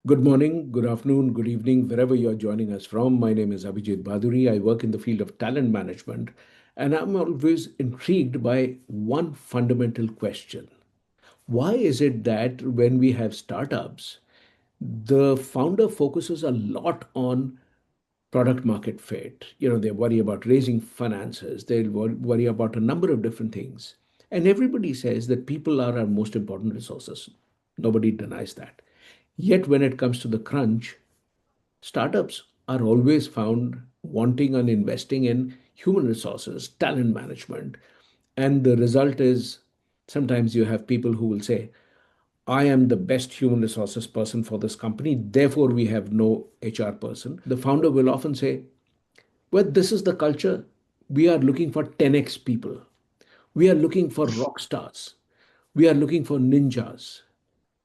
Good morning, good afternoon, good evening, wherever you're joining us from. My name is Abhijit Baduri. I work in the field of talent management, and I'm always intrigued by one fundamental question. Why is it that when we have startups, the founder focuses a lot on product market fit? They worry about raising finances, they'll worry about a number of different things. And everybody says that people are our most important resources. Nobody denies that. Yet, when it comes to the crunch, startups are always found wanting and investing in human resources, talent management. And the result is sometimes you have people who will say, I am the best human resources person for this company, therefore we have no HR person. The founder will often say, well, this is the culture. We are looking for 10x people. We are looking for rock stars. We are looking for ninjas.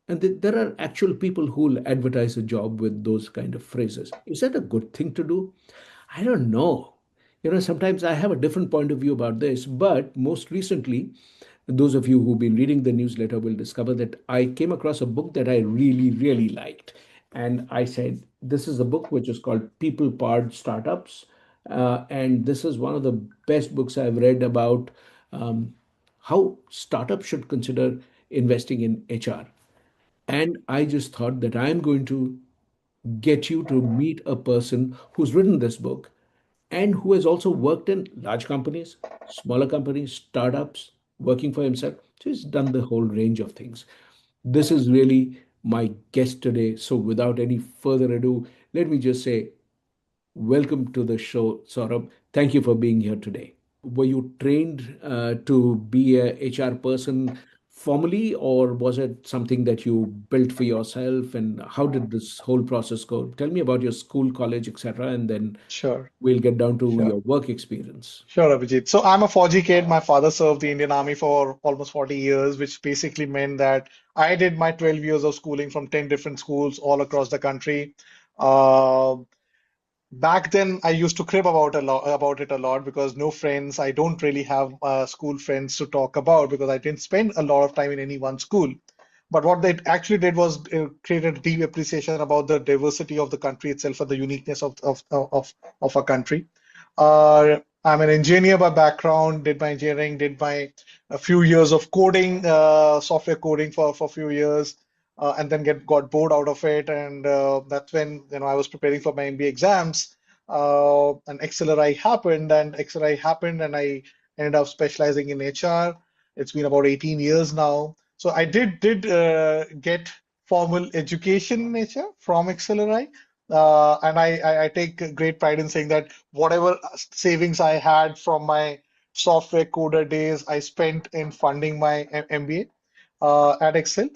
And there are actual people who will advertise a job with those kind of phrases. Is that a good thing to do? I don't know. Sometimes I have a different point of view about this, but most recently, those of you who've been reading the newsletter will discover that I came across a book that I really, really liked. And I said, this is a book which is called People Powered Startups. And this is one of the best books I've read about um, how startups should consider investing in HR. And I just thought that I'm going to get you to meet a person who's written this book and who has also worked in large companies, smaller companies, startups, working for himself. So he's done the whole range of things. This is really my guest today. So without any further ado, let me just say, welcome to the show, Saurabh. Thank you for being here today. Were you trained to be a HR person formally, or was it something that you built for yourself? And how did this whole process go? Tell me about your school, college, etc., and then Sure, we'll get down to sure, your work experience. sure, Abhijit. So I'm a Fauji kid. My father served the Indian Army for almost 40 years, which basically meant that I did my 12 years of schooling from 10 different schools all across the country. Uh, Back then, I used to crib about it a lot because no friends. I don't really have school friends to talk about because I didn't spend a lot of time in any one school. But what they actually did was created deep appreciation about the diversity of the country itself and the uniqueness of a country. I'm an engineer by background, did my engineering, did my a few years of coding, software coding for a few years, and then got bored out of it. And that's when I was preparing for my MBA exams, and XLRI happened, and I ended up specializing in HR. It's been about 18 years now. So I did get formal education in HR from XLRI. And I take great pride in saying that whatever savings I had from my software coder days, I spent in funding my MBA at Excel,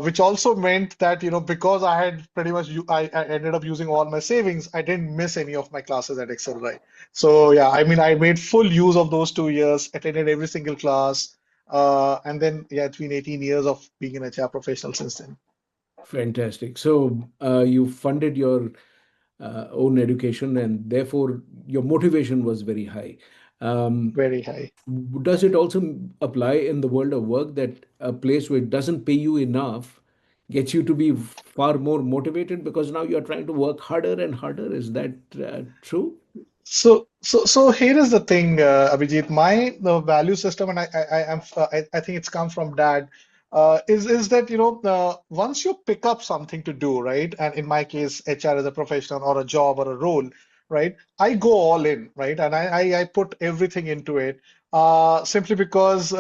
which also meant that, because I had pretty much, I ended up using all my savings, I didn't miss any of my classes at Excel, right? So yeah, I mean, I made full use of those 2 years, attended every single class, and then yeah, it's been 18 years of being an HR professional since then. Fantastic. So you funded your own education, and therefore your motivation was very high. Um, Very high. does it also apply in the world of work that a place where it doesn't pay you enough gets you to be far more motivated because now you're trying to work harder and harder? Is that true? So here is the thing, Abhijit. My the value system, and I think it's come from dad, is that once you pick up something to do, right? And in my case, HR as a professional or a job or a role, right? I go all in, right? And I put everything into it, simply because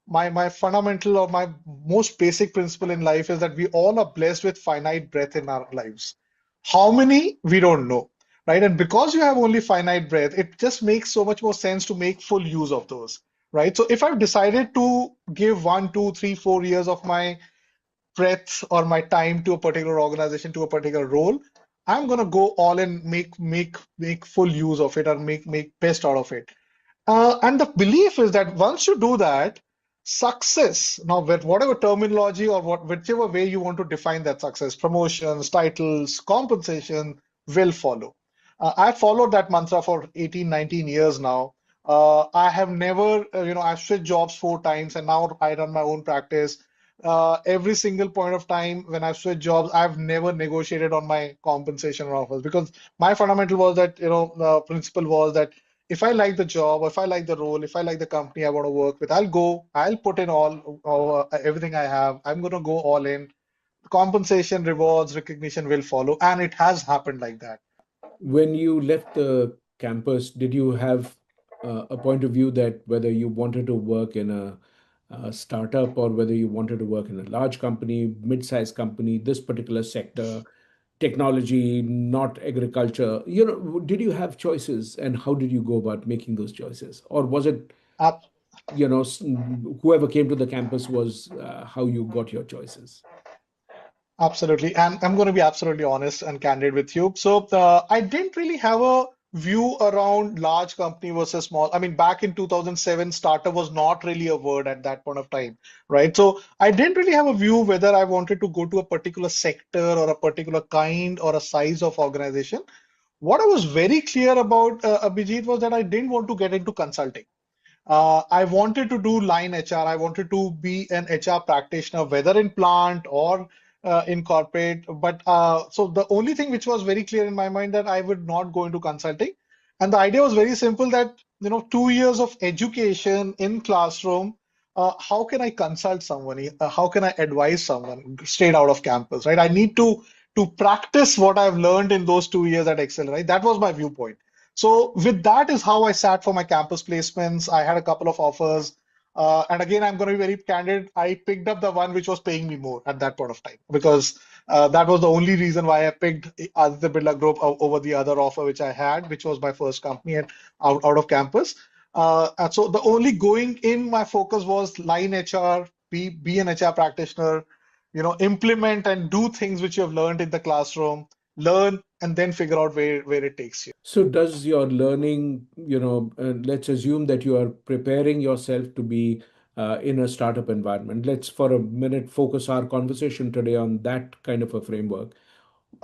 my fundamental or my most basic principle in life is that we all are blessed with finite breath in our lives. How many we don't know, right? And because you have only finite breath, it just makes so much more sense to make full use of those, right? So if I've decided to give 1, 2, 3, 4 years of my breath or my time to a particular organization, to a particular role, I'm gonna go all in, make full use of it, or make best out of it. And the belief is that once you do that, success, now with whatever terminology or whichever way you want to define that success, promotions, titles, compensation will follow. I followed that mantra for 18, 19 years now. I have never, I've switched jobs 4 times and now I run my own practice. every single point of time when I've switched jobs, I've never negotiated on my compensation or offers because my fundamental was that, the principle was that if I like the job, if I like the role, if I like the company I want to work with, I'll put in everything I have. I'm going to go all in. Compensation, rewards, recognition will follow. And it has happened like that. When you left the campus, did you have a point of view that whether you wanted to work in a startup or whether you wanted to work in a large company, mid-sized company, this particular sector, technology, not agriculture? Did you have choices and how did you go about making those choices? Or was it, Ab- whoever came to the campus was how you got your choices? Absolutely. And I'm going to be absolutely honest and candid with you. So I didn't really have a view around large company versus small. I mean, back in 2007, startup was not really a word at that point of time, right? So I didn't really have a view whether I wanted to go to a particular sector or a particular kind or a size of organization. What I was very clear about, Abhijit, was that I didn't want to get into consulting. I wanted to do line HR. I wanted to be an HR practitioner, whether in plant or in corporate. But so the only thing which was very clear in my mind that I would not go into consulting. And the idea was very simple that, 2 years of education in classroom, how can I consult someone? How can I advise someone straight out of campus, right? I need to practice what I've learned in those 2 years at Excel, right? That was my viewpoint. So with that is how I sat for my campus placements. I had a couple of offers. And again, I'm going to be very candid. I picked up the one which was paying me more at that point of time because that was the only reason why I picked Aditya Birla Group over the other offer which I had, which was my first company and out of campus. And so the only going in my focus was line HR, be an HR practitioner, implement and do things which you have learned in the classroom, learn and then figure out where it takes you. So does your learning, let's assume that you are preparing yourself to be in a startup environment. Let's for a minute focus our conversation today on that kind of a framework.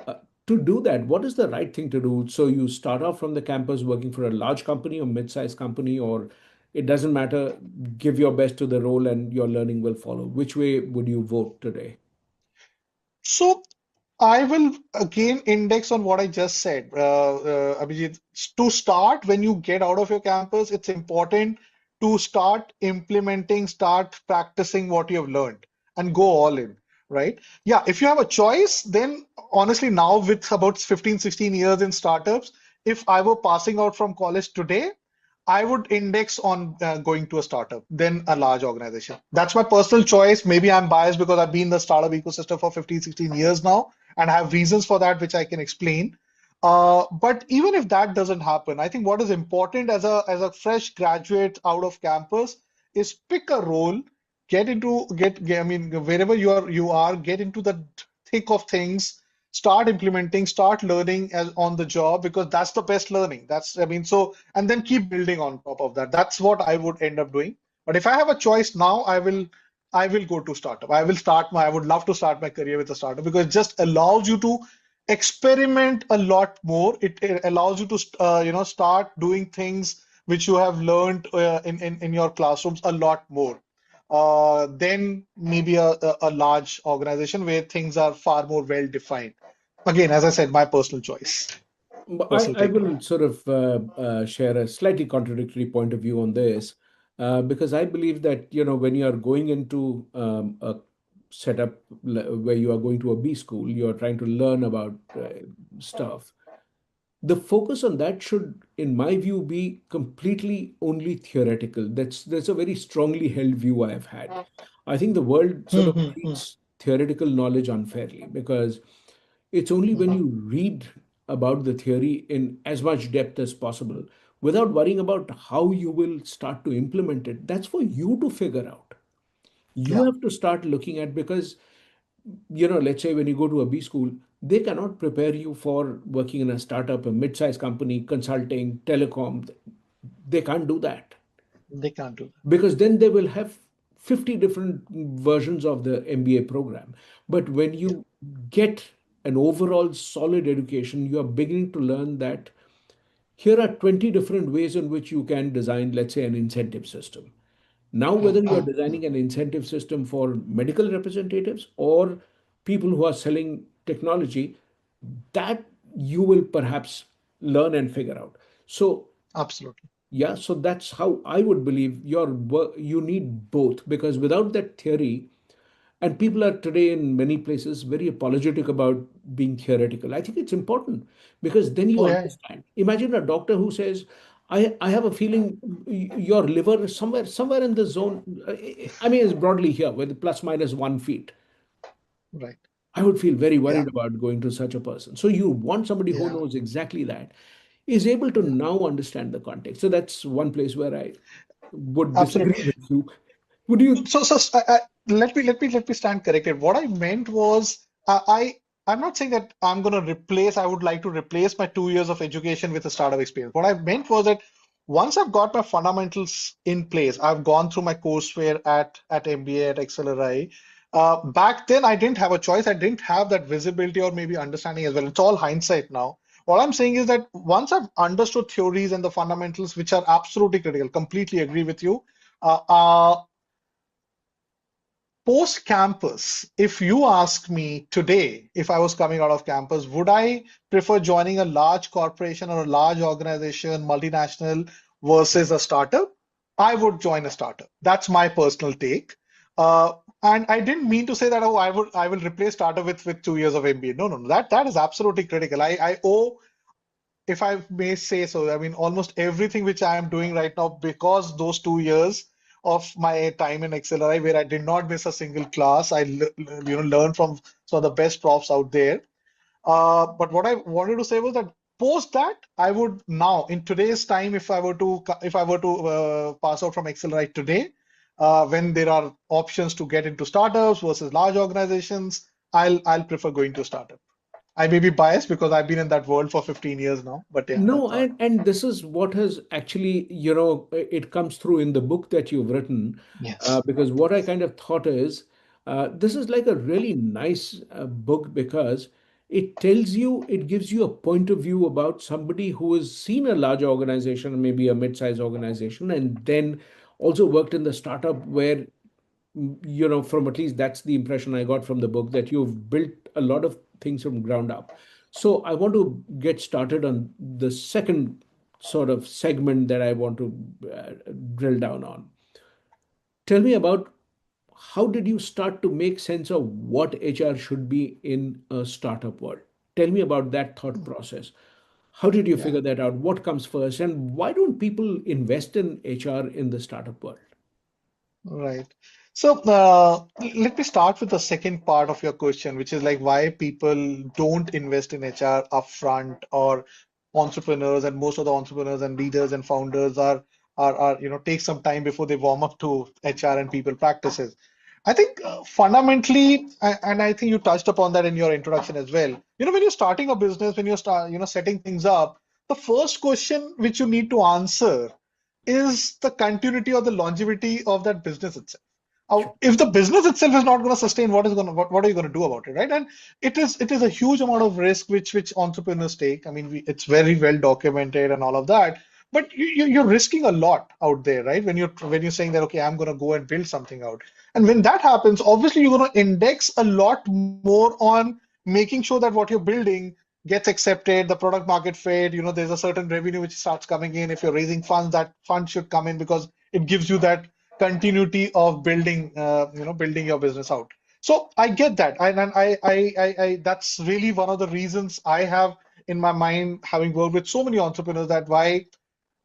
Uh, to do that, what is the right thing to do? So you start off from the campus working for a large company or mid-sized company, or it doesn't matter, give your best to the role and your learning will follow. Which way would you vote today? So I will again index on what I just said, Abhijit. To start, when you get out of your campus, it's important to start implementing, start practicing what you have learned and go all in, right? Yeah, if you have a choice, then honestly, now with about 15, 16 years in startups, if I were passing out from college today, I would index on going to a startup than a large organization. That's my personal choice. Maybe I'm biased because I've been in the startup ecosystem for 15, 16 years now, and I have reasons for that, which I can explain. But even if that doesn't happen, I think what is important as a fresh graduate out of campus is pick a role, I mean, wherever you are, get into the thick of things, start implementing, start learning as on the job because that's the best learning. I mean, so and then keep building on top of that. That's what I would end up doing. But if I have a choice now, I will go to startup. I would love to start my career with a startup because it just allows you to experiment a lot more. It allows you to start doing things which you have learned in your classrooms a lot more than maybe a large organization where things are far more well defined. Again, as I said, my personal choice, But personal I take on will sort of share a slightly contradictory point of view on this because I believe that when you are going into a setup where you are going to a B school, you are trying to learn about stuff. The focus on that should, in my view, be completely only theoretical. That's a very strongly held view I have had. I think the world sort of it. treats theoretical knowledge unfairly because it's only when you read about the theory in as much depth as possible without worrying about how you will start to implement it. That's for you to figure out. You Yeah, have to start looking at because let's say when you go to a B school, they cannot prepare you for working in a startup, a mid-sized company, consulting, telecom. They can't do that they can't do because then they will have 50 different versions of the MBA program. But when that. you get an overall solid education, you are beginning to learn that here are 20 different ways in which you can design, let's say, an incentive system. Now, whether you are designing an incentive system for medical representatives or people who are selling technology, that you will perhaps learn and figure out. So, Absolutely. yeah, so that's how I would believe your work, you need both, because without that theory, and people are today in many places very apologetic about being theoretical. I think it's important because then you Oh, yeah. understand. Imagine a doctor who says, I have a feeling your liver is somewhere in the zone. I mean, it's broadly here with plus minus 1 feet. Right. I would feel very Yeah. worried about going to such a person. So you want somebody who Yeah. knows exactly that, is able to Yeah. now understand the context. So that's one place where I would Absolutely. disagree with you. Would you? Let me stand corrected. What I meant was, I'm not saying that I'm going to replace. I would like to replace my 2 years of education with a startup experience. What I meant was that once I've got my fundamentals in place, I've gone through my courseware at MBA at Accelerate. Back then, I didn't have a choice. I didn't have that visibility or maybe understanding as well. It's all hindsight now. What I'm saying is that once I've understood theories and the fundamentals, which are absolutely critical, completely agree with you. Uh, uh, Post campus, if you ask me today, if I was coming out of campus, would I prefer joining a large corporation or a large organization, multinational, versus a startup? I would join a startup. That's my personal take. Uh, and I didn't mean to say that, oh, I will replace startup with 2 years of MBA. No, no, no. That is absolutely critical. I owe, if I may say so, I mean, almost everything which I am doing right now, because those 2 years of my time in XLRI, where I did not miss a single class, learned from some of the best profs out there. But what I wanted to say was that post that, I would now, in today's time, if I were to pass out from XLRI today, when there are options to get into startups versus large organizations, I'll prefer going to startup. I may be biased because I've been in that world for 15 years now, but yeah, No, that's how. and this is what has actually, it comes through in the book that you've written, Yes. because what I kind of thought is, this is like a really nice book because it tells you, it gives you a point of view about somebody who has seen a large organization, maybe a mid-sized organization, and then also worked in the startup where, from at least that's the impression I got from the book, that you've built a lot of things from ground up. So I want to get started on the second sort of segment that I want to drill down on. Tell me about, how did you start to make sense of what HR should be in a startup world? Tell me about that thought process. How did you Yeah. figure that out? What comes first? And why don't people invest in HR in the startup world? Right. So let me start with the second part of your question, which is like why people don't invest in HR upfront, or entrepreneurs, and most of the entrepreneurs and leaders and founders are take some time before they warm up to HR and people practices. I think fundamentally, and I think you touched upon that in your introduction as well. When you're starting a business, when you're setting things up, the first question which you need to answer is the continuity or the longevity of that business itself. Sure. If the business itself is not going to sustain, what are you going to do about it, right? And it is a huge amount of risk which entrepreneurs take. I mean, it's very well documented and all of that. But you're risking a lot out there, right? When you're saying that, okay, I'm going to go and build something out, and when that happens, obviously you're going to index a lot more on making sure that what you're building gets accepted, the product market fit, there's a certain revenue which starts coming in. If you're raising funds, that fund should come in because it gives you that continuity of building your business out. So I get that. That's really one of the reasons I have in my mind, having worked with so many entrepreneurs, that why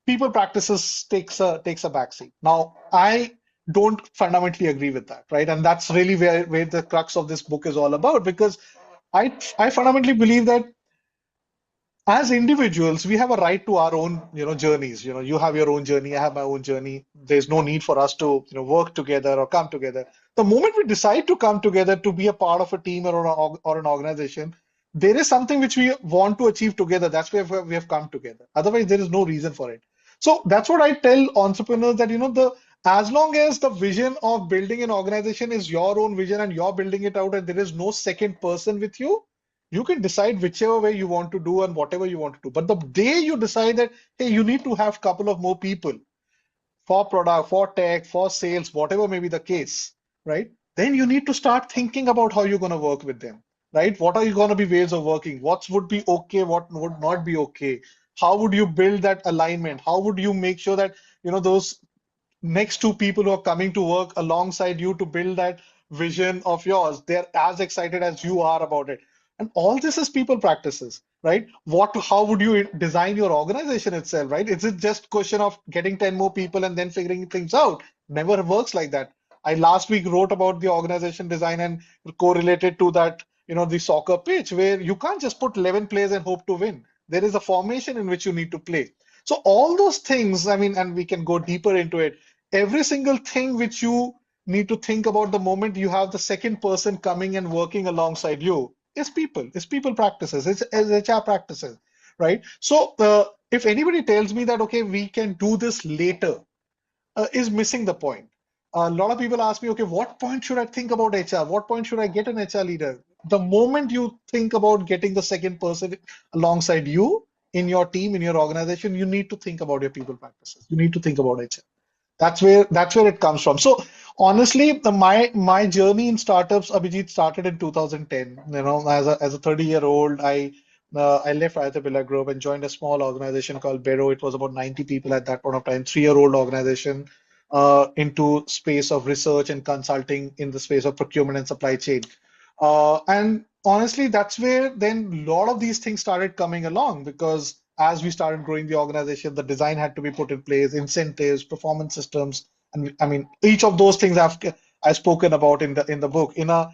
people practices takes a backseat. Now, I don't fundamentally agree with that, right? And that's really where the crux of this book is all about, because I fundamentally believe that as individuals, we have a right to our own, journeys. You have your own journey, I have my own journey. There's no need for us to, work together or come together. The moment we decide to come together to be a part of a team or an organization, there is something which we want to achieve together. That's where we have come together. Otherwise, there is no reason for it. So that's what I tell entrepreneurs, that, as long as the vision of building an organization is your own vision and you're building it out, and there is no second person with you, you can decide whichever way you want to do and whatever you want to do. But the day you decide that, hey, you need to have a couple of more people, for product, for tech, for sales, whatever may be the case, right? Then you need to start thinking about how you're going to work with them, right? What are you going to be ways of working? What would be okay? What would not be okay? How would you build that alignment? How would you make sure that, those next two people who are coming to work alongside you to build that vision of yours, they're as excited as you are about it. And all this is people practices, right? How would you design your organization itself, right? Is it just question of getting 10 more people and then figuring things out? Never works like that. I last week wrote about the organization design and correlated to that, the soccer pitch where you can't just put 11 players and hope to win. There is a formation in which you need to play. So all those things, I mean, and we can go deeper into it, every single thing which you need to think about the moment you have the second person coming and working alongside you is people practices, it's HR practices, right? So if anybody tells me that, okay, we can do this later, is missing the point. A lot of people ask me, okay, what point should I think about HR? What point should I get an HR leader? The moment you think about getting the second person alongside you in your team, in your organization, you need to think about your people practices. You need to think about HR. That's where it comes from. So honestly, my journey in startups, Abhijit, started in 2010. As a 30-year-old, I left Aditya Birla Group and joined a small organization called Bero. It was about 90 people at that point of time, 3-year-old organization, into space of research and consulting in the space of procurement and supply chain. And honestly, that's where then a lot of these things started coming along, because as we started growing the organization, the design had to be put in place, incentives, performance systems, and I mean each of those things I've spoken about in the book in a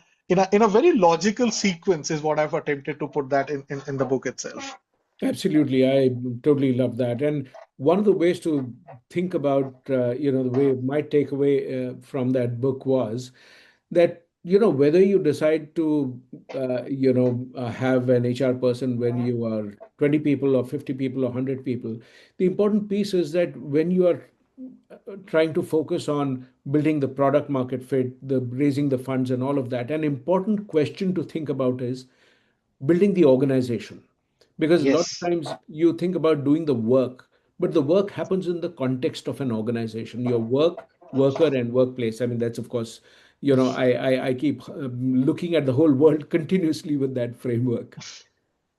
very logical sequence is what I've attempted to put that in the book itself. Absolutely, I totally love that. And one of the ways to think about, the way my takeaway from that book was that, whether you decide to, have an HR person when you are 20 people or 50 people or 100 people, the important piece is that when you are trying to focus on building the product market fit, the raising the funds and all of that, an important question to think about is building the organization, because a lot of Yes. times you think about doing the work, but the work happens in the context of an organization, your worker and workplace. I mean, that's of course, I keep looking at the whole world continuously with that framework.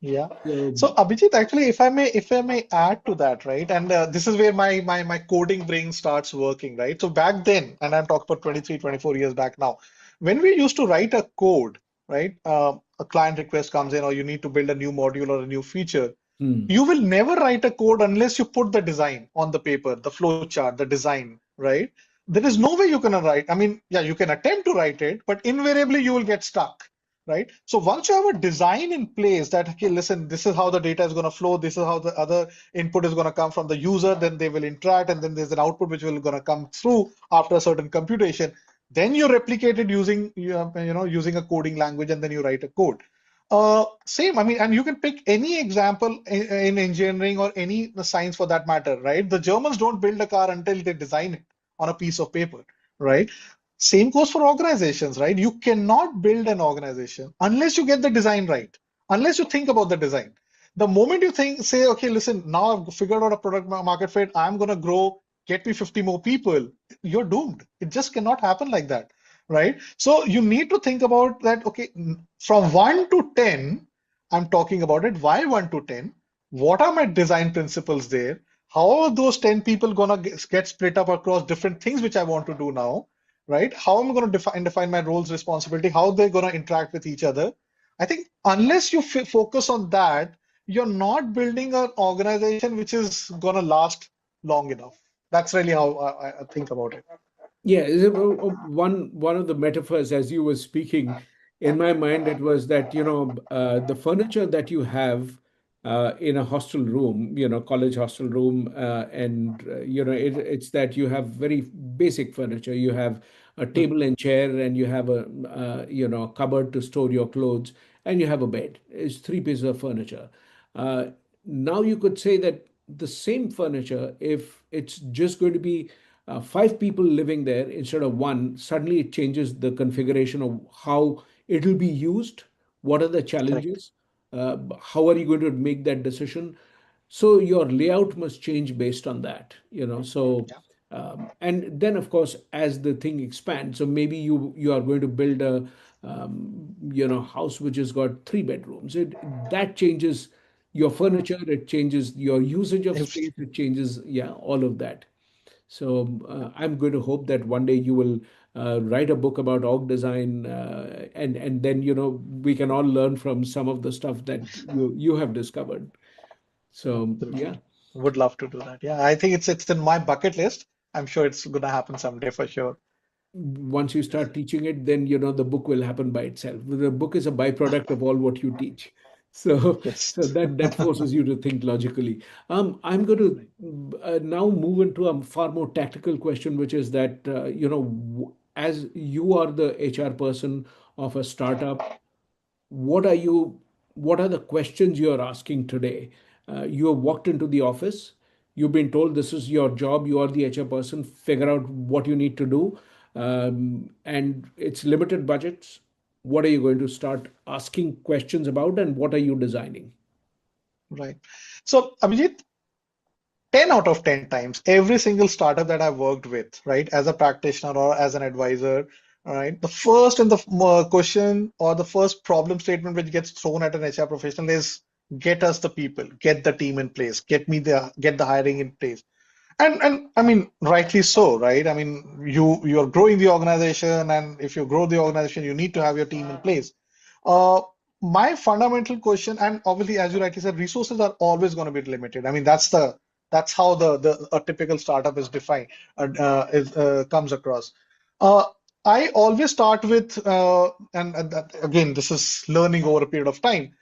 Yeah. So So Abhijit, actually, if I may add to that, right? And this is where my coding brain starts working, right? So back then, and I'm talking about 23, 24 years back now, when we used to write a code, right? A client request comes in, or you need to build a new module or a new feature. hmm, You will never write a code unless you put the design on the paper, the flow chart, the design, right? There is no way you can write. I mean, yeah, you can attempt to write it, but invariably you will get stuck, right? So once you have a design in place that, okay, listen, this is how the data is going to flow, this is how the other input is going to come from the user, then they will interact, and then there's an output which will going to come through after a certain computation. Then you replicate it using a coding language, and then you write a code. Same, I mean, and you can pick any example in engineering or any science for that matter, right? The Germans don't build a car until they design it on a piece of paper, right? Same goes for organizations, right? You cannot build an organization unless you get the design right, unless you think about the design. The moment you say, okay, listen, now I've figured out a product market fit, I'm going to grow, get me 50 more people, you're doomed. It just cannot happen like that, right? So you need to think about that, okay, from 1 to 10, I'm talking about it. Why 1 to 10? What are my design principles there? How are those 10 people gonna get split up across different things which I want to do now, right? How am I going to define my roles, responsibility, how they're going to interact with each other? I think unless you focus on that, you're not building an organization which is going to last long enough. That's really how I think about it. yeah, one of the metaphors as you were speaking, in my mind it was that, the furniture that you have in a hostel room, college hostel room, and it's that you have very basic furniture. You have a Hmm. table and chair, and you have a cupboard to store your clothes, and you have a bed. It's three pieces of furniture. Uh, Now you could say that the same furniture, if it's just going to be five people living there instead of one, suddenly it changes the configuration of how it'll be used. What are the Correct. challenges? How are you going to make that decision? So your layout must change based on that. So Yeah. And then, of course, as the thing expands, so maybe you are going to build a house which has got 3 bedrooms. That changes your furniture, it changes your usage of space, Everything. it changes, yeah, all of that. So I'm going to hope that one day you will write a book about org design, and then we can all learn from some of the stuff that you have discovered. So yeah, Absolutely. Would love to do that. Yeah, I think it's in my bucket list. I'm sure it's gonna happen someday for sure. once you start teaching it, then the book will happen by itself. The book is a byproduct of all what you teach. So, Yes. so that forces you to think logically. I'm going to now move into a far more tactical question, which is that as you are the HR person of a startup, what are you what are the questions you are asking today? You have walked into the office, you've been told this is your job, you are the HR person, figure out what you need to do, and it's limited budgets. What are you going to start asking questions about, and what are you designing? Right. So, Abhijit, 10 out of 10 times, every single startup that I've worked with, right, as a practitioner or as an advisor, all right, the first and the question or the first problem statement which gets thrown at an HR professional is get us the people, get the team in place, get the hiring in place. And I mean, rightly so, right? I mean, you're growing the organization, and if you grow the organization, you need to have your team in place. Uh, my fundamental question, and obviously, as you rightly said, resources are always going to be limited. I mean, that's how the a typical startup is defined, comes across. Uh, I always start with, and that, again, this is learning over a period of time.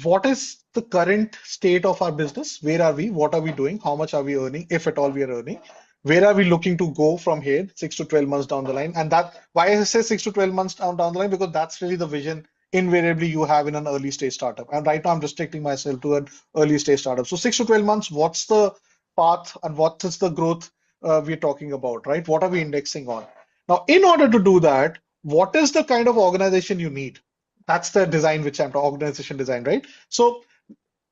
What is the current state of our business? Where are we? What are we doing? How much are we earning, if at all we are earning? Where are we looking to go from here, 6 to 12 months down the line? And that why I say 6 to 12 months down the line, because that's really the vision invariably you have in an early stage startup. And right now I'm restricting myself to an early stage startup. So 6 to 12 months, what's the path and what is the growth we're talking about, right? What are we indexing on? Now, in order to do that, what is the kind of organization you need? That's the design which I'm talking, organization design, right? So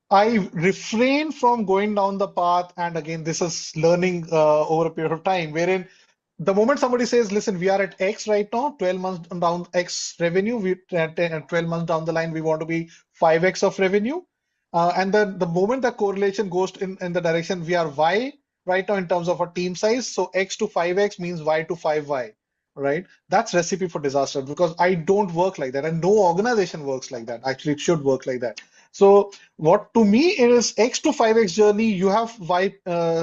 I refrain from going down the path, and again, this is learning over a period of time, wherein the moment somebody says, listen, we are at X right now, 12 months down X revenue, 12 months down the line, we want to be 5X of revenue. And then the moment the correlation goes in the direction we are Y right now in terms of our team size, so X to 5X means Y to 5Y, right? That's recipe for disaster because I don't work like that, and no organization works like that. Actually, it should work like that. So what to me is X to 5X journey, you have Y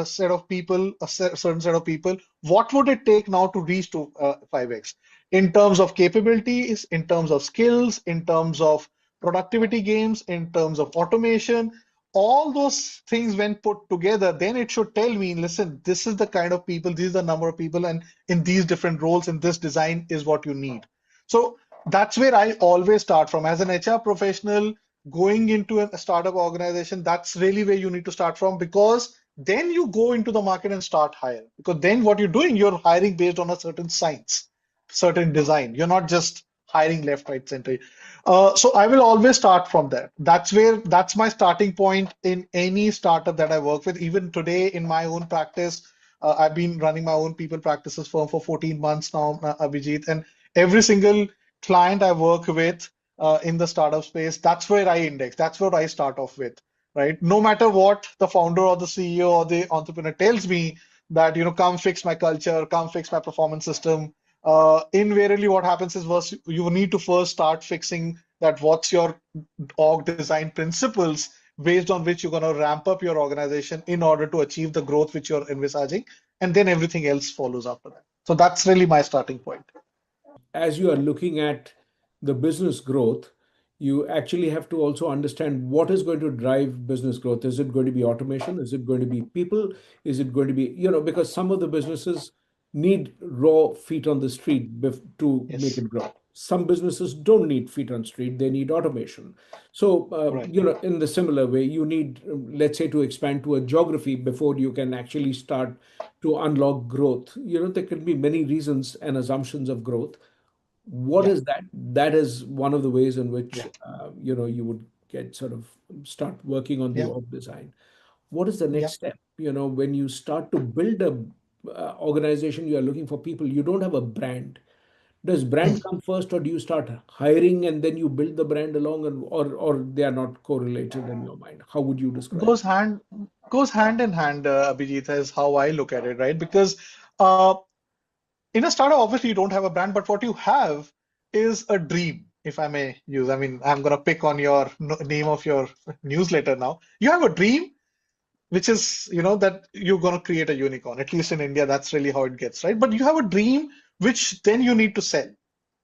set of people, certain set of people. What would it take now to reach to 5X? In terms of capabilities, in terms of skills, in terms of productivity gains, in terms of automation, all those things when put together, then it should tell me, listen, this is the kind of people, this is the number of people, and in these different roles in this design is what you need. So that's where I always start from. As an HR professional, going into a startup organization, that's really where you need to start from, because then you go into the market and start hire. Because then what you're doing, you're hiring based on a certain science, certain design. You're not just hiring left, right, center. So I will always start from there. That's my starting point in any startup that I work with. Even today in my own practice, I've been running my own people practices firm for 14 months now, Abhijit, and every single client I work with in the startup space, that's where I index. That's what I start off with, right? No matter what the founder or the CEO or the entrepreneur tells me that, come fix my culture, come fix my performance system. Invariably, what happens is first you need to first start fixing that. What's your org design principles based on which you're going to ramp up your organization in order to achieve the growth which you're envisaging, and then everything else follows after that. So that's really my starting point. As you are looking at the business growth, you actually have to also understand what is going to drive business growth. Is it going to be automation? Is it going to be people? Is it going to be, because some of the businesses need raw feet on the street to make Yes, it grow. Some businesses don't need feet on street, they need automation. So, right. in the similar way, you need, let's say, to expand to a geography before you can actually start to unlock growth. There can be many reasons and assumptions of growth. What Yeah, is that? That is one of the ways in which yeah, you would get sort of start working on the yeah, org design. What is the yeah. next step? When you start to build a organization, you are looking for people, you don't have a brand. Does brand come first, or do you start hiring and then you build the brand along, and or they are not correlated in your mind? How would you describe? Goes hand goes hand in hand, Abhijit, is how I look at it, right? Because uh, in a startup, obviously you don't have a brand, but what you have is a dream, if I may use. I mean, I'm gonna pick on your name of your newsletter now. You have a dream, which is, that you're gonna create a unicorn. At least in India, that's really how it gets, right? But you have a dream which then you need to sell.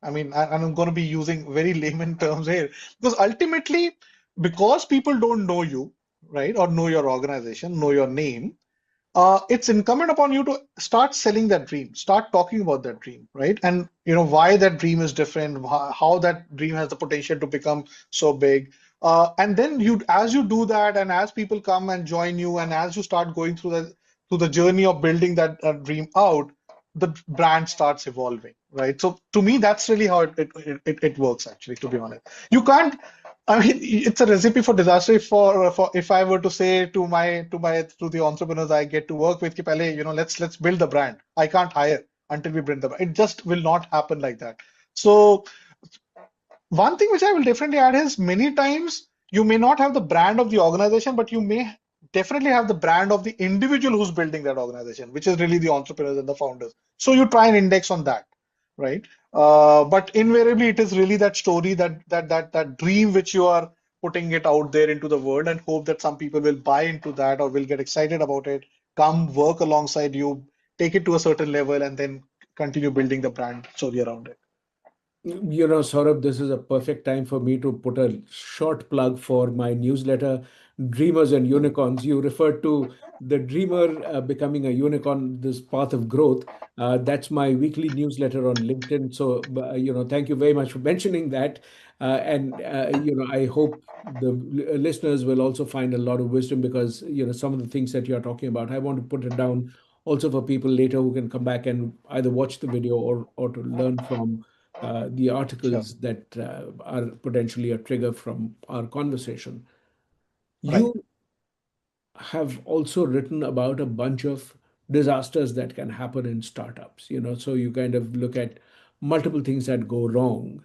I mean, I'm going to be using very layman terms here because ultimately, because people don't know you, right, or know your organization, know your name, it's incumbent upon you to start selling that dream, start talking about that dream, right? And why that dream is different, how that dream has the potential to become so big. And then as you do that, and as people come and join you, and as you start going through the journey of building that dream out, the brand starts evolving, right? So to me, that's really how it works, actually, to be honest. You can't. I mean, it's a recipe for disaster for if I were to say to the entrepreneurs I get to work with, कि पहले, let's build the brand. I can't hire until we build the brand. It just will not happen like that. So one thing which I will definitely add is many times you may not have the brand of the organization, but you may definitely have the brand of the individual who's building that organization, which is really the entrepreneurs and the founders. So you try and index on that, right? But invariably, it is really that story, that dream which you are putting it out there into the world, and hope that some people will buy into that or will get excited about it, come work alongside you, take it to a certain level, and then continue building the brand story around it. Saurabh, this is a perfect time for me to put a short plug for my newsletter, Dreamers and Unicorns. You referred to the dreamer becoming a unicorn, this path of growth. That's my weekly newsletter on LinkedIn. So, thank you very much for mentioning that. I hope the listeners will also find a lot of wisdom, because, some of the things that you're talking about, I want to put it down also for people later who can come back and either watch the video or to learn from the Sure. articles that are potentially a trigger from our conversation. Right. You have also written about a bunch of disasters that can happen in startups, so you kind of look at multiple things that go wrong.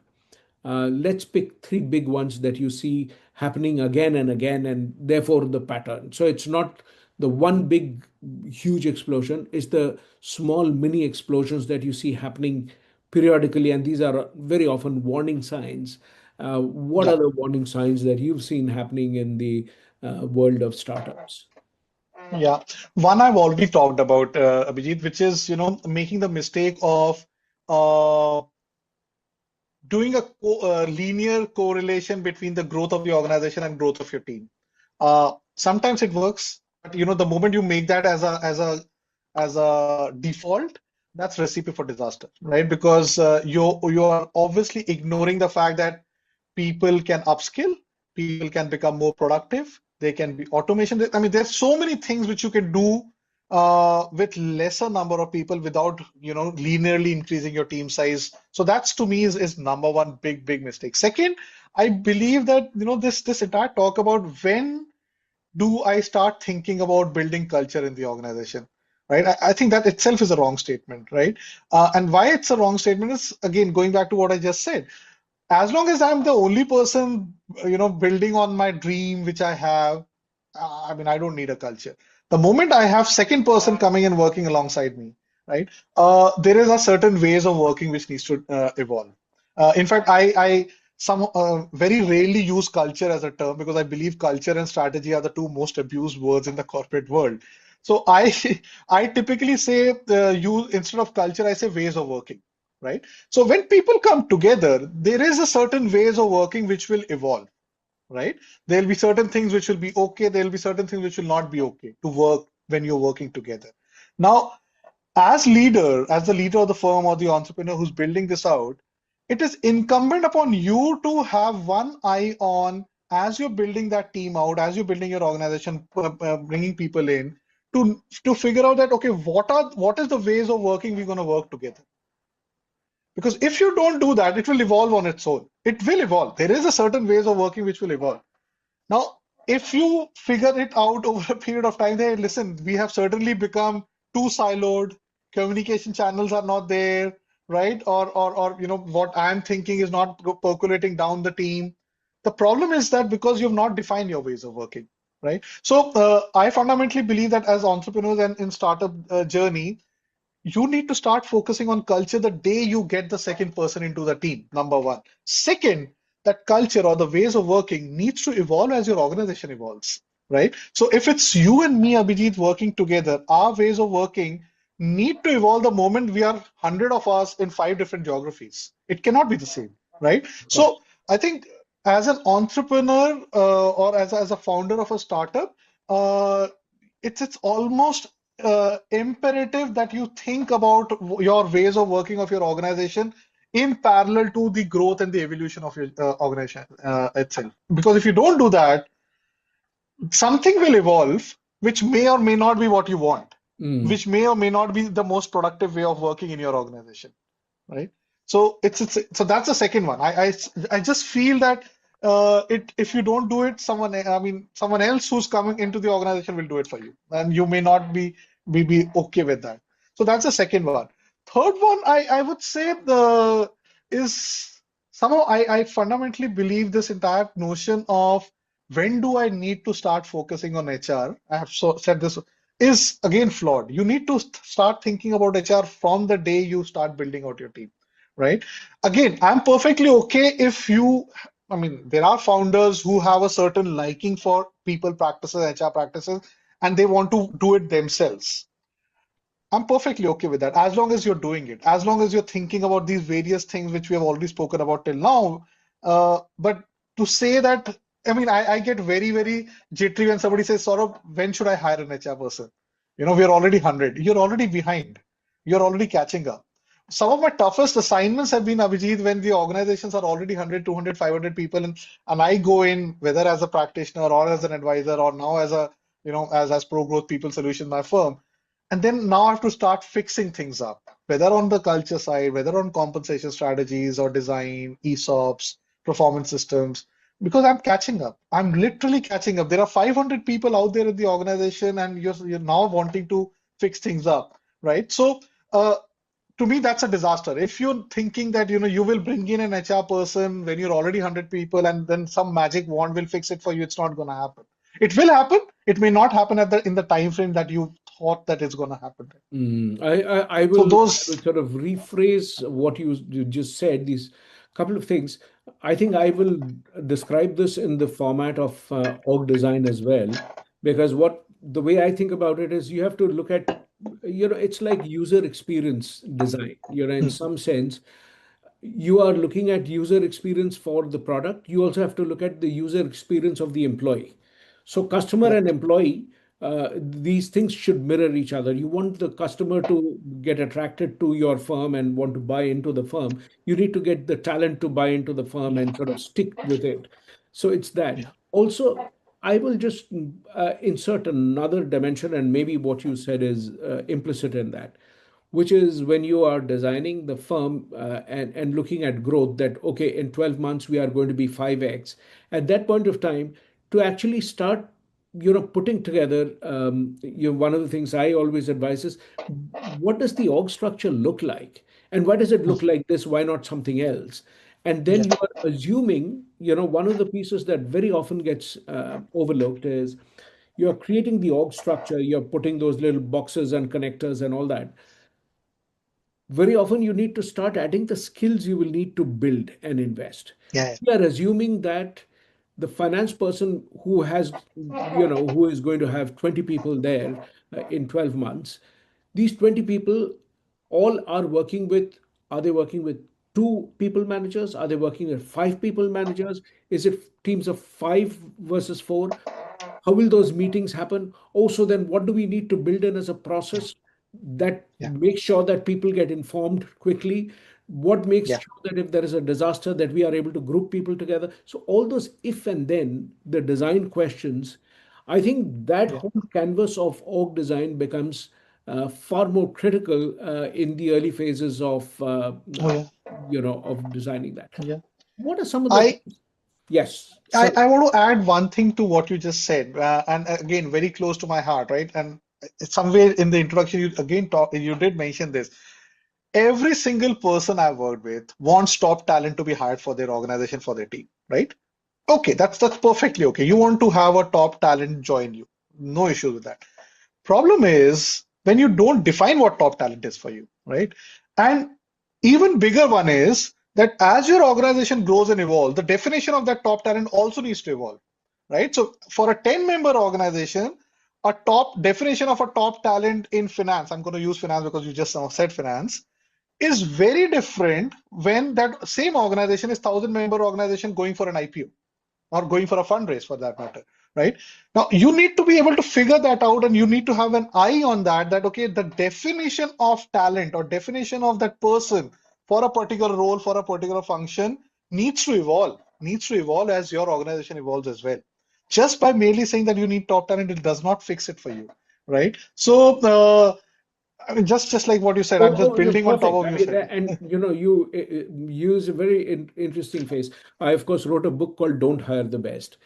Let's pick three big ones that you see happening again and again, and therefore the pattern. So it's not the one big, huge explosion, it's the small mini explosions that you see happening periodically, and these are very often warning signs. What Yeah. are the warning signs that you've seen happening in the world of startups? Yeah, one I've already talked about, Abhijit, which is, making the mistake of uh, doing a linear correlation between the growth of the organization and growth of your team. Sometimes it works, but the moment you make that as a default, that's recipe for disaster, right? Because you are obviously ignoring the fact that people can upskill, people can become more productive, they can be automation. I mean, there's so many things which you can do with lesser number of people without, linearly increasing your team size. So that's to me is number one big mistake. Second, I believe that, this entire talk about when do I start thinking about building culture in the organization, right? I think that itself is a wrong statement, right? And why it's a wrong statement is, again, going back to what I just said. As long as I'm the only person, building on my dream, which I have, I mean, I don't need a culture. The moment I have second person coming and working alongside me, right? There is a certain ways of working which needs to evolve. In fact, I some very rarely use culture as a term because I believe culture and strategy are the two most abused words in the corporate world. So I I typically say you instead of culture, I say ways of working, right? So when people come together, there is a certain ways of working which will evolve, right? There'll be certain things which will be okay. There'll be certain things which will not be okay to work when you're working together. Now, as the leader of the firm or the entrepreneur who's building this out, it is incumbent upon you to have one eye on as you're building that team out, as you're building your organization, bringing people in to figure out that okay, what is the ways of working we're going to work together. Because if you don't do that, it will evolve on its own. It will evolve. There is a certain ways of working which will evolve. Now, if you figure it out over a period of time, hey, listen, we have certainly become too siloed. communication channels are not there, right? Or what I'm thinking is not percolating down the team. The problem is that because you've not defined your ways of working, right? So I fundamentally believe that as entrepreneurs and in startup journey, you need to start focusing on culture the day you get the second person into the team, number one. Second, that culture or the ways of working needs to evolve as your organization evolves, right? So if it's you and me, Abhijit, working together, our ways of working need to evolve the moment we are 100 of us in five different geographies. It cannot be the same, right? Correct. So I think as an entrepreneur or as a founder of a startup, uh, it's almost imperative that you think about your ways of working of your organization in parallel to the growth and the evolution of your organization itself. Because if you don't do that, something will evolve which may or may not be what you want, Mm. which may or may not be the most productive way of working in your organization, right? So so that's the second one. I just feel that it if you don't do it, someone else who's coming into the organization will do it for you, and you may not be okay with that. So that's the second one. Third one, I would say the is somehow I fundamentally believe this entire notion of when do I need to start focusing on HR? I have said this is again flawed. You need to start thinking about HR from the day you start building out your team, right? Again, I'm perfectly okay if there are founders who have a certain liking for people practices, HR practices, and they want to do it themselves. I'm perfectly okay with that as long as you're doing it, as long as you're thinking about these various things which we have already spoken about till now. But to say that, I get very, very jittery when somebody says, Saurabh, when should I hire an HR person? We're already 100. You're already behind. You're already catching up. Some of my toughest assignments have been, Abhijit, when the organizations are already 100, 200, 500 people, and I go in, whether as a practitioner or as an advisor or now as as Pro Growth People Solutions, my firm. And then now I have to start fixing things up, whether on the culture side, whether on compensation strategies or design, ESOPs, performance systems, because I'm catching up. I'm literally catching up. There are 500 people out there in the organization, and you're now wanting to fix things up, right? So, uh, to me, that's a disaster. If you're thinking that you will bring in an HR person when you're already 100 people, and then some magic wand will fix it for you, it's not going to happen. It will happen. It may not happen in the time frame that you thought that it's going to happen. I So will those, sort of rephrase what you just said. These couple of things. I think I will describe this in the format of org design as well, because what the way I think about it is you have to look at, it's like user experience design. In hmm, some sense, you are looking at user experience for the product. You also have to look at the user experience of the employee. So customer yeah, and employee, these things should mirror each other. You want the customer to get attracted to your firm and want to buy into the firm. You need to get the talent to buy into the firm and sort of stick with it. So it's that. yeah, Also, I will just insert another dimension, and maybe what you said is implicit in that, which is when you are designing the firm and looking at growth, that okay, in 12 months we are going to be 5x. At that point of time, to actually start putting together, one of the things I always advise is, what does the org structure look like, and why does it hmm, look like this, why not something else? And then yeah, you are assuming, one of the pieces that very often gets overlooked is you're creating the org structure, you're putting those little boxes and connectors and all that. Very often you need to start adding the skills you will need to build and invest. yeah, We are assuming that the finance person who is going to have 20 people there in 12 months, these 20 people all are are they working with two people managers? Are they working with five people managers? Is it teams of five versus four? How will those meetings happen? Also, then what do we need to build in as a yeah, process that yeah, makes sure that people get informed quickly? What makes yeah, sure that if there is a disaster, that we are able to group people together? So all those if and then, the design questions, I think that yeah, whole canvas of org design becomes far more critical in the early phases oh yeah, of designing that. yeah. What are some of the I things? Yes, I, sorry. I want to add one thing to what you just said, and again, very close to my heart, right? And somewhere in the introduction, you did mention this. Every single person I've worked with wants top talent to be hired for their organization, for their team, right? Okay, that's perfectly okay. You want to have a top talent join you. No issue with that. Problem is when you don't define what top talent is for you, right? And even bigger one is that as your organization grows and evolves, the definition of that top talent also needs to evolve, right? So for a 10-member organization, a top definition of a top talent in finance, I'm going to use finance because you just now said finance, is very different when that same organization is 1,000-member organization going for an IPO or going for a fundraise for that matter, right? Now you need to be able to figure that out and you need to have an eye on that, that okay, the definition of talent or definition of that person for a particular role, for a particular function needs to evolve as your organization evolves as well. Just by merely saying that you need top talent, it does not fix it for you, right? So, I mean, just like what you said, I'm just Oh, no, building on top perfect. of I you mean, said. and you use a very interesting phrase. I, of course, wrote a book called "Don't Hire the Best."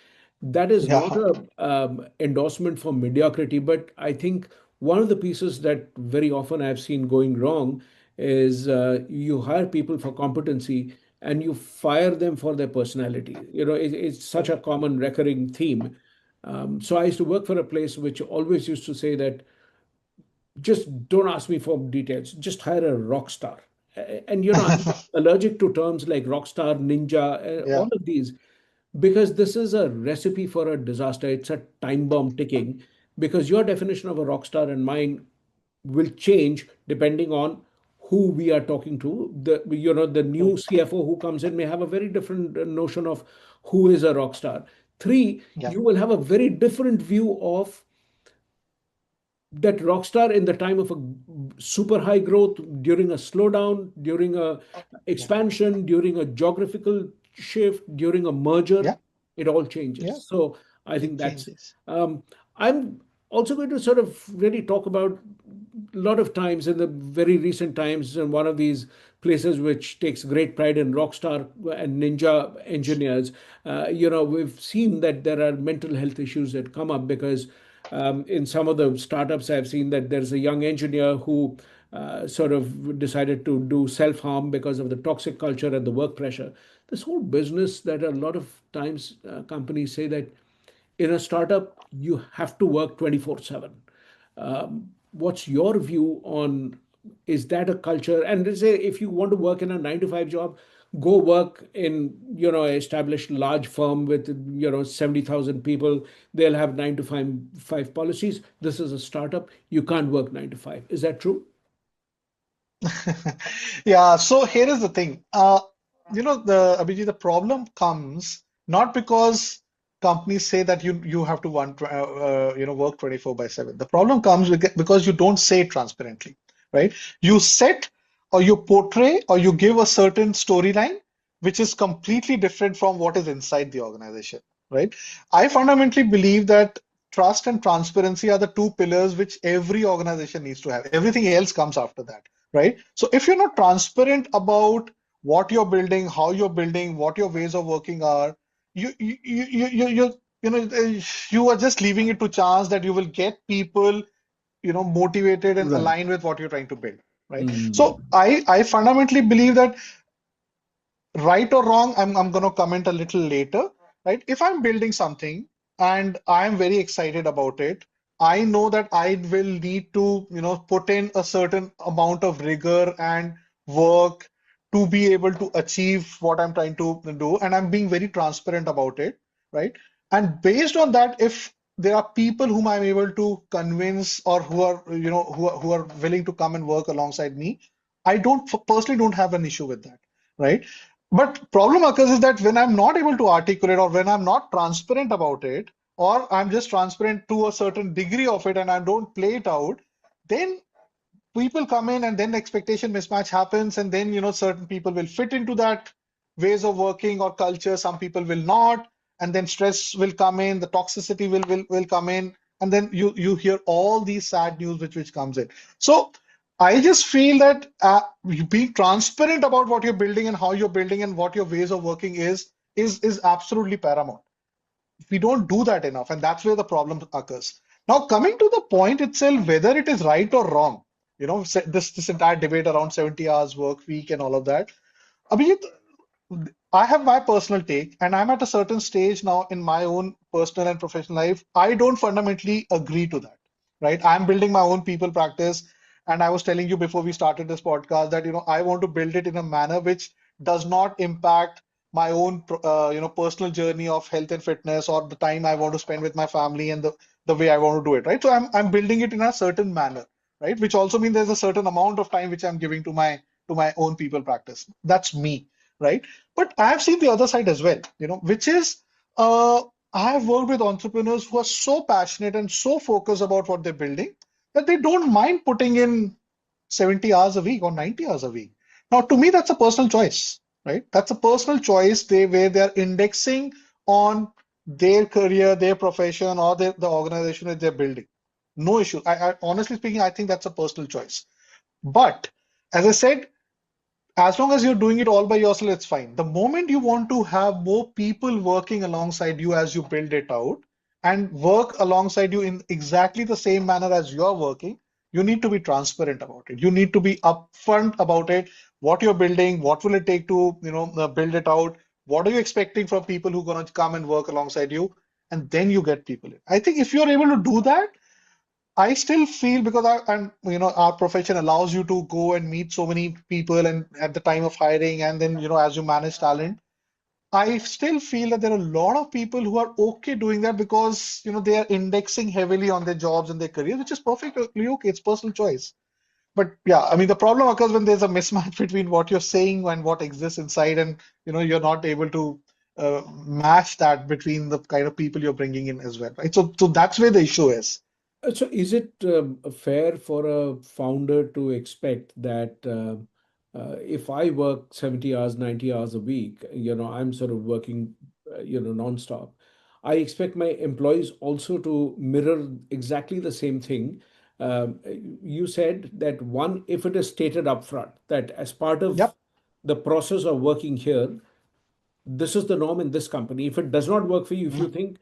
That is not Yeah, a endorsement for mediocrity, but I think one of the pieces that very often I've seen going wrong is you hire people for competency and you fire them for their personality. It's such a correct. common recurring theme. So I used to work for a place which always used to say that just don't ask me for details. Just hire a rock star. And I'm allergic to terms like rock star, ninja, all Yeah, of these, because this is a recipe for a disaster. It's a time bomb ticking, because your definition of a rock star and mine will change depending on who we are talking to. The new correct. CFO who comes in may have a very different notion of who is a rock star. Three, Yeah, you will have a very different view of that rock star in the time of a super high growth, during a slowdown, during a yeah, expansion, during a geographical shift, during a merger. yeah, It all changes. yeah. So I It think that's changes. um, I'm also going to sort of really talk about a lot of times in the very recent times, and one of these places which takes great pride in rockstar and ninja engineers. We've seen that there are mental health issues that come up because in some of the startups, I've seen that there's a young engineer who sort of decided to do self harm because of the toxic culture and the work pressure. This whole business that a lot of times companies say that in a startup, you have to work 24/7. What's your view on, is that a culture? And they say if you want to work in a 9 to 5 job, go work in, an established large firm with, 70,000 people. They'll have 9 to 5 policies. This is a startup. You can't work 9 to 5. Is that true? Yeah, so here is the thing. The Abhijit, the problem comes not because companies say that you have to work 24 by 7. The problem comes because you don't say it transparently, right? You set or you portray or you give a certain storyline which is completely different from what is inside the organization, right? I fundamentally believe that trust and transparency are the two pillars which every organization needs to have. Everything else comes after that, right? So if you're not transparent about what you're building, how you're building, what your ways of working are, you know you are just leaving it to chance that you will get people motivated and Right. aligned with what you're trying to build, right? So Mm. I fundamentally believe that right or wrong, I'm going to comment a little later, right? If I'm building something and I'm very excited about it, I know that I will need to, put in a certain amount of rigor and work to be able to achieve what I'm trying to do, and I'm being very transparent about it, right? And based on that, if there are people whom I'm able to convince or who are, who are willing to come and work alongside me, I don't personally don't have an issue with that, right? But problem occurs is that when I'm not able to articulate or when I'm not transparent about it, or I'm just transparent to a certain degree of it and I don't play it out, then people come in and then expectation mismatch happens, and then certain people will fit into that ways of working or culture, some people will not, and then stress will come in, the toxicity will come in, and then you hear all these sad news which comes in. So I just feel that being transparent about what you're building and how you're building and what your ways of working is absolutely paramount. We don't do that enough, and that's where the problem occurs. Now, coming to the point itself, whether it is right or wrong, this entire debate around 70 hours work week and all of that. Abhijit, I have my personal take, and I'm at a certain stage now in my own personal and professional life. I don't fundamentally agree to that, right? I'm building my own people practice, and I was telling you before we started this podcast that I want to build it in a manner which does not impact my own personal journey of health and fitness or the time I want to spend with my family and the way I want to do it, right? So I'm building it in a certain manner, right? Which also means there's a certain amount of time which I'm giving to my own people practice. That's me, right? But I have seen the other side as well, which is uh, I have worked with entrepreneurs who are so passionate and so focused about what they're building that they don't mind putting in 70 hours a week or 90 hours a week. Now, to me, that's a personal choice, right? That's a personal choice where they're indexing on their career, their profession, or the organization that they're building. No issue. I honestly speaking, I think that's a personal choice. But as I said, as long as you're doing it all by yourself, it's fine. The moment you want to have more people working alongside you as you build it out and work alongside you in exactly the same manner as you're working, you need to be transparent about it. You need to be upfront about it. What you're building, what will it take to, build it out? What are you expecting from people who are going to come and work alongside you? And then you get people in. I think if you're able to do that, I still feel because our profession allows you to go and meet so many people and at the time of hiring and then as you manage talent, I still feel that there are a lot of people who are okay doing that because they are indexing heavily on their jobs and their career, which is perfectly okay. It's personal choice. But yeah, I mean the problem occurs when there's a mismatch between what you're saying and what exists inside, and you're not able to match that between the kind of people you're bringing in as well, right? So that's where the issue is. So, is it fair for a founder to expect that if I work 70 hours, 90 hours a week, I'm sort of working, nonstop. I expect my employees also to mirror exactly the same thing. You said that one, if it is stated upfront that as part of Yep. the process of working here, this is the norm in this company. If it does not work for you, if you think,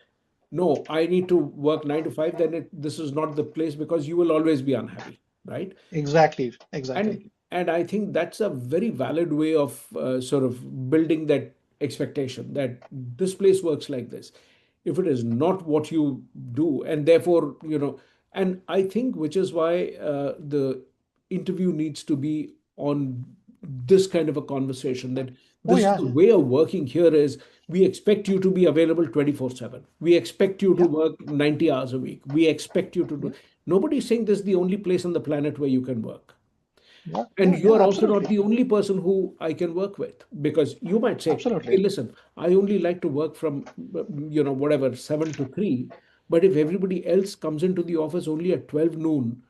no, I need to work 9 to 5, then this is not the place because you will always be unhappy, right? Exactly, exactly. And I think that's a very valid way of sort of building that expectation that this place works like this. If it is not what you do, and therefore, and I think which is why the interview needs to be on this kind of a conversation, that Oh this is yeah, the way of working here is we expect you to be available 24/7. We expect you to yeah, work 90 hours a week. We expect you to do. yeah, Nobody's saying this is the only place on the planet where you can work. yeah, And yeah, you yeah, are also not absolutely, the only person who I can work with, because you might say, hey, absolutely. listen, I only like to work from, whatever, 7 to 3. But if everybody else comes into the office only at 12 noon,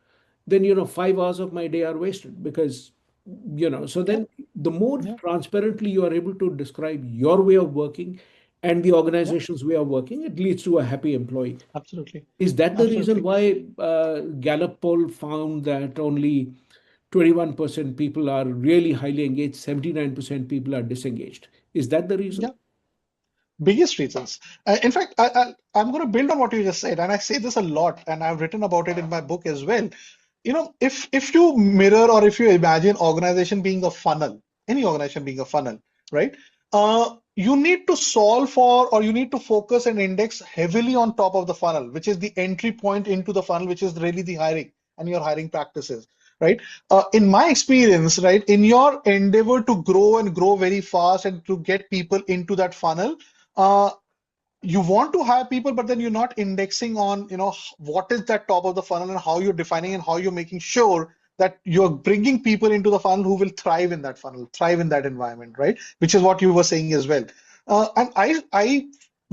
then, 5 hours of my day are wasted because, so Yeah, then the more yeah, transparently you are able to describe your way of working and the yeah, organization's way of working, it leads to a happy employee. absolutely, Is that the reason absolutely. why Gallup poll found that only 21% people are really highly engaged, 79% people are disengaged? Is that the reason? Yeah, biggest reasons. In fact, I'm going to build on what you just said, and I say this a lot, and I've written about it in my book as well. If you mirror or if you imagine organization being a funnel, any organization being a funnel, right? You need to solve for or you need to focus and index heavily on top of the funnel, which is the entry point into the funnel, which is really the hiring and your hiring practices, right? In my experience, right, in your endeavor to grow and grow very fast and to get people into that funnel, uh, you want to hire people, but then you're not indexing on, what is that top of the funnel and how you're defining and how you're making sure that you're bringing people into the funnel who will thrive in that funnel, thrive in that environment, right? Which is what you were saying as well. And I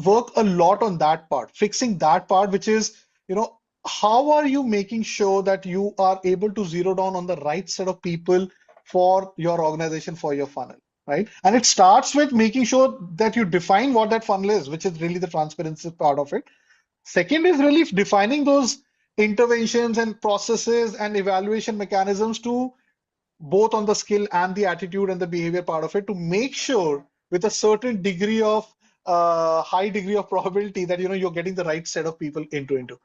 work a lot on that part, fixing that part, which is, how are you making sure that you are able to zero down on the right set of people for your organization, for your funnel? Right? And it starts with making sure that you define what that funnel is, which is really the transparency part of it. Second is really defining those interventions and processes and evaluation mechanisms to both on the skill and the attitude and the behavior part of it to make sure with a certain degree of high degree of probability that you're getting the right set of people into.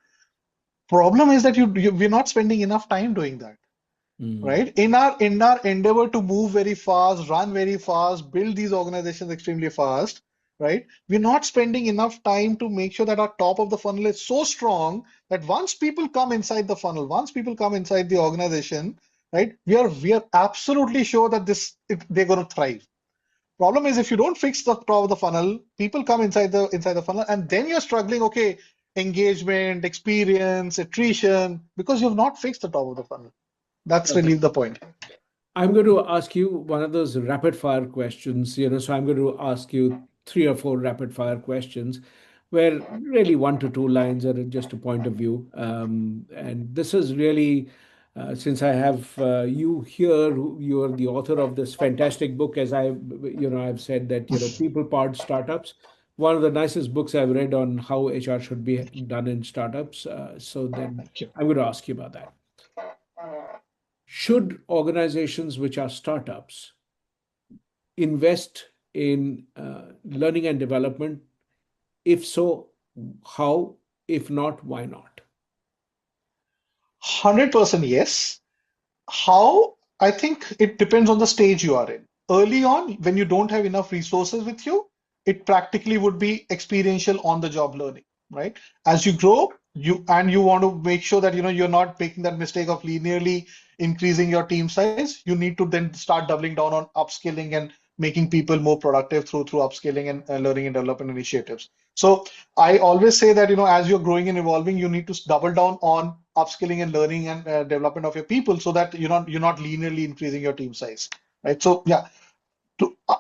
Problem is that we're not spending enough time doing that, Mm. right? In our endeavor to move very fast, run very fast, build these organizations extremely fast, right? We're not spending enough time to make sure that our top of the funnel is so strong that once people come inside the funnel, once people come inside the organization, right? We are absolutely sure that they're going to thrive. Problem is if you don't fix the top of the funnel, people come inside the funnel, and then you're struggling. Okay, engagement, experience, attrition, because you've not fixed the top of the funnel. That's really Perfect. the point. I'm going to ask you one of those rapid fire questions, so I'm going to ask you three or four rapid fire questions where really 1 to 2 lines are just a point of view. And this is really, since I have you here, you're the author of this fantastic book, as I've said that, People Powered Startups, one of the nicest books I've read on how HR should be done in startups. So then Thank you. I'm going to ask you about that. Should organizations which are startups invest in learning and development? If so, how? If not, why not? 100% yes. How? I think it depends on the stage you are in. Early on, when you don't have enough resources with you, it practically would be experiential on the job learning, right? As you grow, you want to make sure that you're not making that mistake of linearly increasing your team size. You need to then start doubling down on upskilling and making people more productive through upskilling and learning and development initiatives. So I always say that as you're growing and evolving, you need to double down on upskilling and learning and development of your people so that you're not linearly increasing your team size, right? So yeah,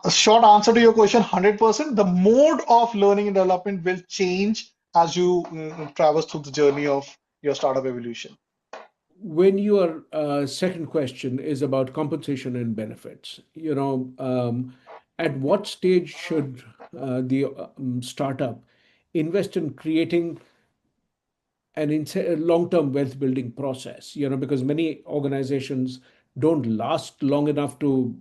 a short answer to your question, 100%. The mode of learning and development will change as you traverse through the journey of your startup evolution. When your second question is about compensation and benefits, at what stage should the startup invest in creating a long-term wealth building process, because many organizations don't last long enough to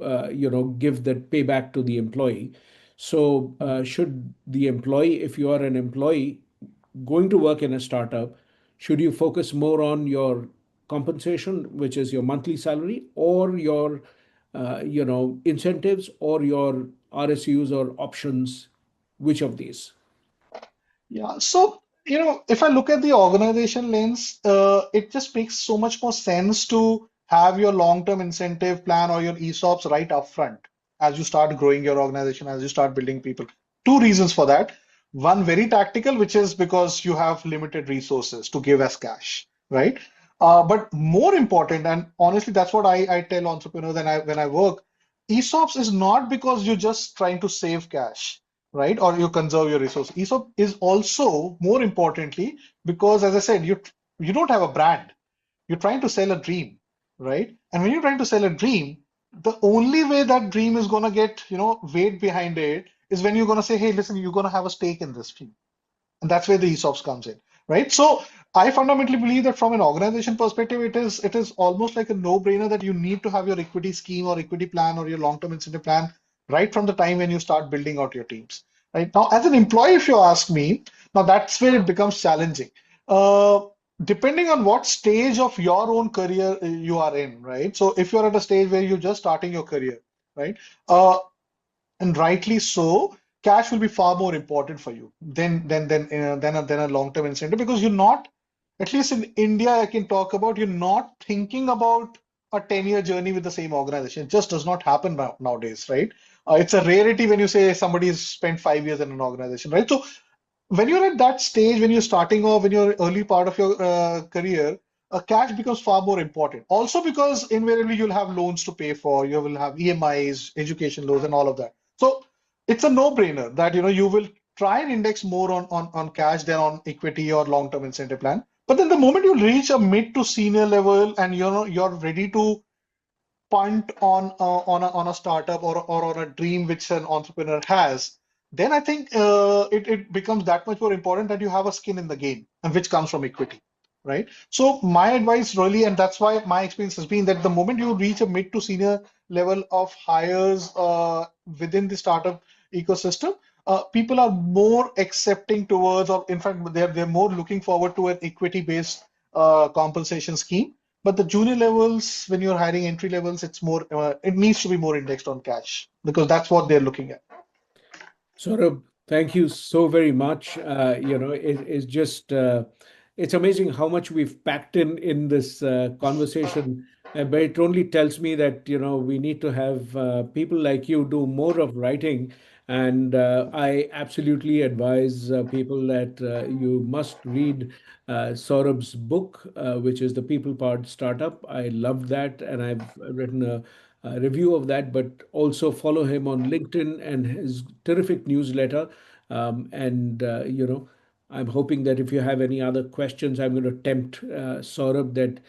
give that payback to the employee. So should the employee, if you are an employee going to work in a startup, should you focus more on your compensation, which is your monthly salary, or your incentives, or your RSUs or options? Which of these? Yeah, so if I look at the organization lens, it just makes so much more sense to have your long-term incentive plan or your ESOPs right up front as you start growing your organization, as you start building people. Two reasons for that. One, very tactical, which is because you have limited resources to give as cash, right? But more important, and honestly, that's what I tell entrepreneurs and when I work, ESOPs is not because you're just trying to save cash, right? Or you conserve your resource. ESOP is also more importantly because, as I said, you don't have a brand. You're trying to sell a dream, right? And when you're trying to sell a dream, the only way that dream is gonna get, weight behind it is when you're gonna say, hey, listen, you're gonna have a stake in this dream. And that's where the ESOPs comes in, right? So I fundamentally believe that from an organization perspective, it is almost like a no-brainer that you need to have your equity scheme or equity plan or your long-term incentive plan right from the time when you start building out your teams. Right now, as an employee, if you ask me, now that's where it becomes challenging. Uh, Depending on what stage of your own career you are in, right? So if you're at a stage where you're just starting your career, right? Uh, and rightly so, cash will be far more important for you than a long-term incentive because you're not, at least in India, I can talk about, you're not thinking about a 10-year journey with the same organization. It just does not happen nowadays, right? It's a rarity when you say somebody has spent 5 years in an organization, right? So when you're at that stage, when you're starting off, when you're early part of your career, cash becomes far more important. Also because invariably you'll have loans to pay for, you will have EMIs, education loans, and all of that. So it's a no-brainer that you will try and index more on cash than on equity or long-term incentive plan. But then the moment you reach a mid to senior level and you're ready to punt on a startup or on a dream which an entrepreneur has, then I think it becomes that much more important that you have a skin in the game, and which comes from equity, right? So my advice really, and that's why my experience has been that the moment you reach a mid to senior level of hires within the startup ecosystem, people are more accepting towards, or in fact, they're more looking forward to an equity-based compensation scheme. But the junior levels, when you're hiring entry levels, it needs to be more indexed on cash because that's what they're looking at. Saurabh, thank you so very much. It's just it's amazing how much we've packed in this conversation. But it only tells me that we need to have people like you do more of writing. And I absolutely advise people that you must read Saurabh's book, which is The People Powered Startup. I loved that, and I've written a review of that, but also follow him on LinkedIn and his terrific newsletter. I'm hoping that if you have any other questions, I'm going to tempt Saurabh that,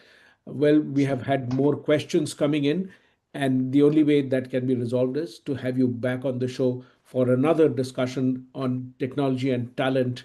well, we have had more questions coming in, and the only way that can be resolved is to have you back on the show for another discussion on technology and talent.